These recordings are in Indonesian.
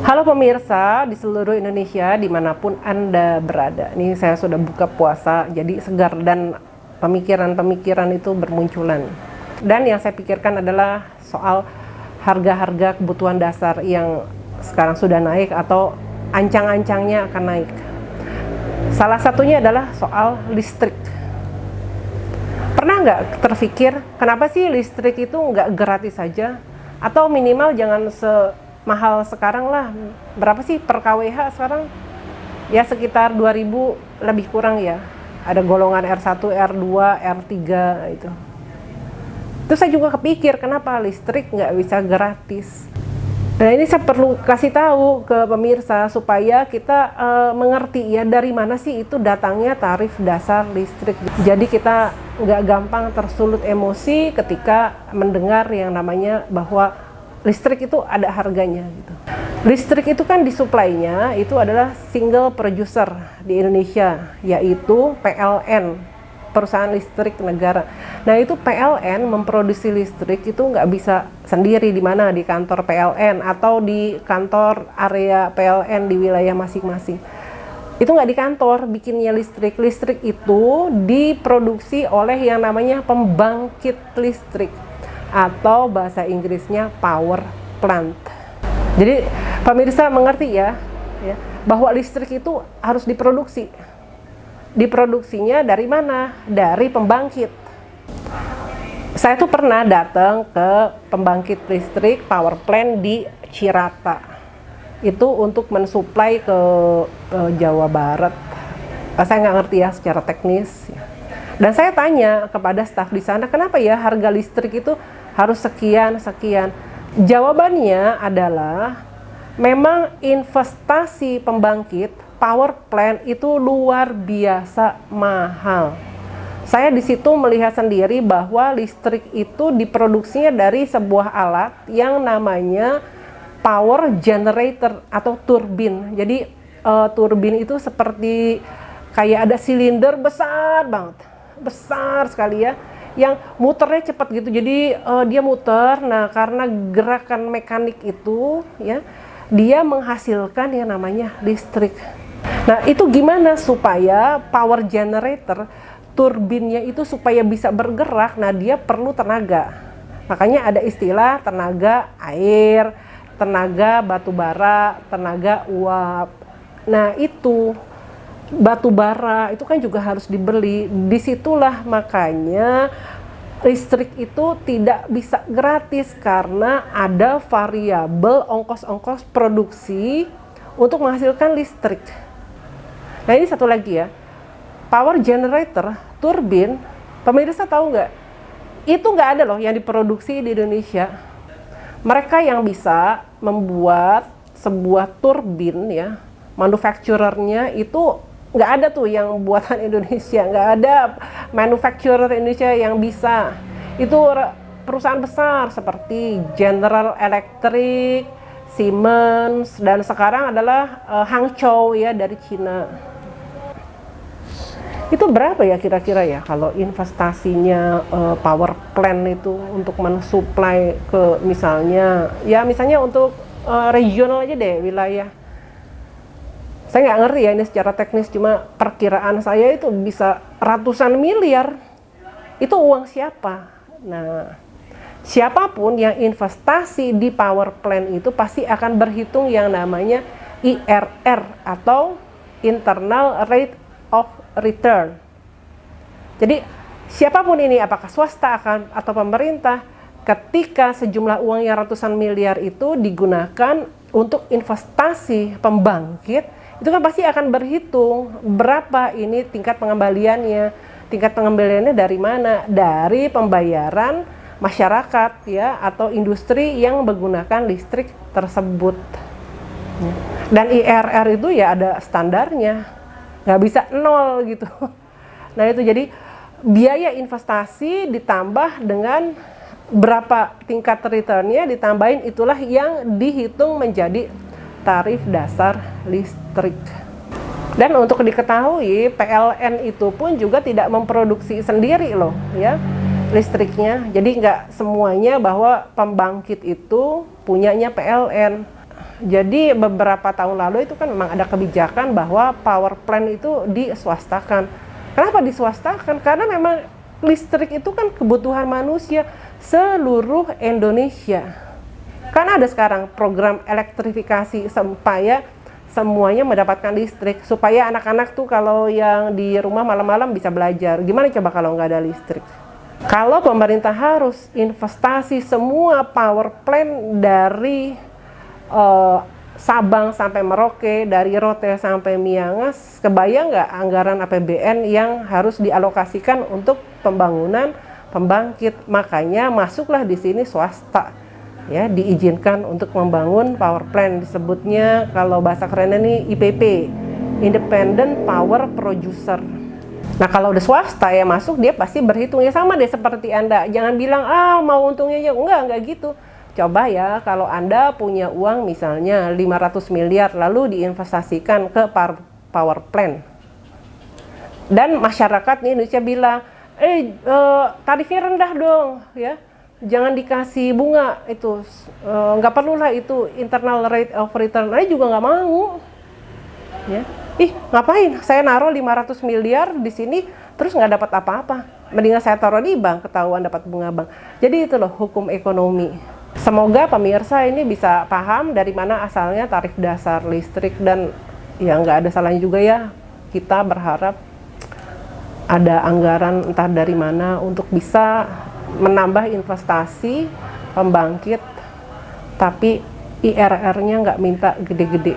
Halo pemirsa di seluruh Indonesia, dimanapun Anda berada. Ini saya sudah buka puasa, jadi segar dan pemikiran-pemikiran itu bermunculan. Dan yang saya pikirkan adalah soal harga-harga kebutuhan dasar yang sekarang sudah naik atau ancang-ancangnya akan naik. Salah satunya adalah soal listrik. Pernah nggak terpikir, kenapa sih listrik itu nggak gratis saja? Atau minimal jangan mahal sekarang lah. Berapa sih per kWh sekarang? Ya sekitar 2000 lebih kurang ya. Ada golongan R1, R2, R3 itu. Terus saya juga kepikir kenapa listrik nggak bisa gratis. Nah ini saya perlu kasih tahu ke pemirsa supaya kita mengerti ya dari mana sih itu datangnya tarif dasar listrik. Jadi kita nggak gampang tersulut emosi ketika mendengar yang namanya bahwa listrik itu ada harganya gitu. Listrik itu kan disuplainya itu adalah single producer di Indonesia, yaitu PLN, perusahaan listrik negara. Nah itu PLN memproduksi listrik itu nggak bisa sendiri di mana, di kantor PLN atau di kantor area PLN di wilayah masing-masing. Itu nggak di kantor bikinnya listrik. Listrik itu diproduksi oleh yang namanya pembangkit listrik, atau bahasa Inggrisnya power plant. Jadi pemirsa mengerti ya bahwa listrik itu harus diproduksi. Diproduksinya dari mana? Dari pembangkit. Saya tuh pernah datang ke pembangkit listrik power plant di Cirata. Itu untuk mensuplai ke Jawa Barat. Saya nggak ngerti ya secara teknis. Dan saya tanya kepada staf di sana, kenapa ya harga listrik itu harus sekian-sekian? Jawabannya adalah memang investasi pembangkit power plant itu luar biasa mahal. Saya di situ melihat sendiri bahwa listrik itu diproduksinya dari sebuah alat yang namanya power generator atau turbin. Jadi turbin itu seperti kayak ada silinder besar banget. Besar sekali ya, yang muternya cepat gitu. Jadi dia muter. Nah karena gerakan mekanik itu ya, dia menghasilkan yang namanya listrik. Nah itu gimana supaya power generator turbinnya itu supaya bisa bergerak? Nah dia perlu tenaga. Makanya ada istilah tenaga air, tenaga batu bara, tenaga uap. Nah itu batu bara itu kan juga harus dibeli. Disitulah makanya listrik itu tidak bisa gratis karena ada variabel ongkos-ongkos produksi untuk menghasilkan listrik. Nah ini satu lagi ya, power generator, turbin, pemirsa tahu nggak? Itu nggak ada loh yang diproduksi di Indonesia. Mereka yang bisa membuat sebuah turbin ya, manufacturernya itu nggak ada tuh yang buatan Indonesia, nggak ada manufacturer Indonesia yang bisa. Itu perusahaan besar seperti General Electric, Siemens, dan sekarang adalah Hangzhou ya dari Cina. Itu berapa ya kira-kira ya kalau investasinya power plant itu untuk mensuplai ke misalnya untuk regional aja deh, wilayah. Saya nggak ngerti ya ini secara teknis, cuma perkiraan saya itu bisa ratusan miliar. Itu uang siapa? Nah, siapapun yang investasi di power plant itu pasti akan berhitung yang namanya IRR atau Internal Rate of Return. Jadi siapapun ini, apakah swasta atau pemerintah, ketika sejumlah uang yang ratusan miliar itu digunakan untuk investasi pembangkit, itu kan pasti akan berhitung berapa ini tingkat pengembaliannya. Tingkat pengembaliannya dari mana? Dari pembayaran masyarakat ya, atau industri yang menggunakan listrik tersebut. Dan IRR itu ya ada standarnya, nggak bisa nol gitu. Nah itu jadi biaya investasi ditambah dengan berapa tingkat returnnya ditambahin, itulah yang dihitung menjadi tarif dasar listrik. Dan untuk diketahui, PLN itu pun juga tidak memproduksi sendiri loh ya listriknya. Jadi nggak semuanya bahwa pembangkit itu punyanya PLN. Jadi beberapa tahun lalu itu kan memang ada kebijakan bahwa power plant itu diswastakan. Kenapa diswastakan? Karena memang listrik itu kan kebutuhan manusia seluruh Indonesia. Karena ada sekarang program elektrifikasi supaya semuanya mendapatkan listrik, supaya anak-anak tuh kalau yang di rumah malam-malam bisa belajar. Gimana coba kalau nggak ada listrik? Kalau pemerintah harus investasi semua power plant dari Sabang sampai Merauke, dari Rote sampai Miangas, kebayang nggak anggaran APBN yang harus dialokasikan untuk pembangunan pembangkit? Makanya masuklah di sini swasta, ya, diizinkan untuk membangun power plant, disebutnya kalau bahasa kerennya nih IPP, Independent Power Producer. Nah kalau udah swasta ya masuk, dia pasti berhitung ya sama deh seperti Anda. Jangan bilang mau untungnya aja, enggak gitu. Coba ya kalau Anda punya uang misalnya 500 miliar lalu diinvestasikan ke power plant. Dan masyarakat di Indonesia bilang, tarifnya rendah dong ya. Jangan dikasih bunga itu, nggak perlulah itu internal rate of return, juga nggak mau. Ya. Ngapain? Saya naruh 500 miliar di sini terus nggak dapat apa-apa. Mendingan saya taruh di bank, ketahuan dapat bunga bank. Jadi itu loh hukum ekonomi. Semoga pemirsa ini bisa paham dari mana asalnya tarif dasar listrik, dan ya nggak ada salahnya juga ya kita berharap ada anggaran entah dari mana untuk bisa menambah investasi pembangkit, tapi IRR-nya nggak minta gede-gede.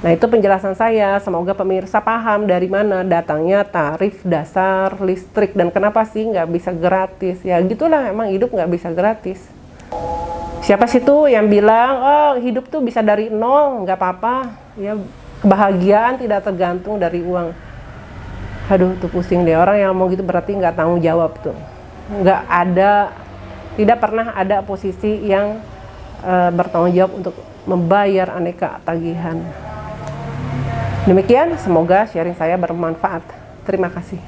Nah itu penjelasan saya, semoga pemirsa paham dari mana datangnya tarif dasar listrik dan kenapa sih nggak bisa gratis. Ya gitulah, emang hidup nggak bisa gratis. Siapa sih tuh yang bilang, hidup tuh bisa dari nol, nggak apa-apa. Ya kebahagiaan tidak tergantung dari uang. Aduh tuh pusing deh, orang yang ngomong gitu berarti nggak tanggung jawab tuh. Nggak ada, tidak pernah ada posisi yang bertanggung jawab untuk membayar aneka tagihan. Demikian, semoga sharing saya bermanfaat. Terima kasih.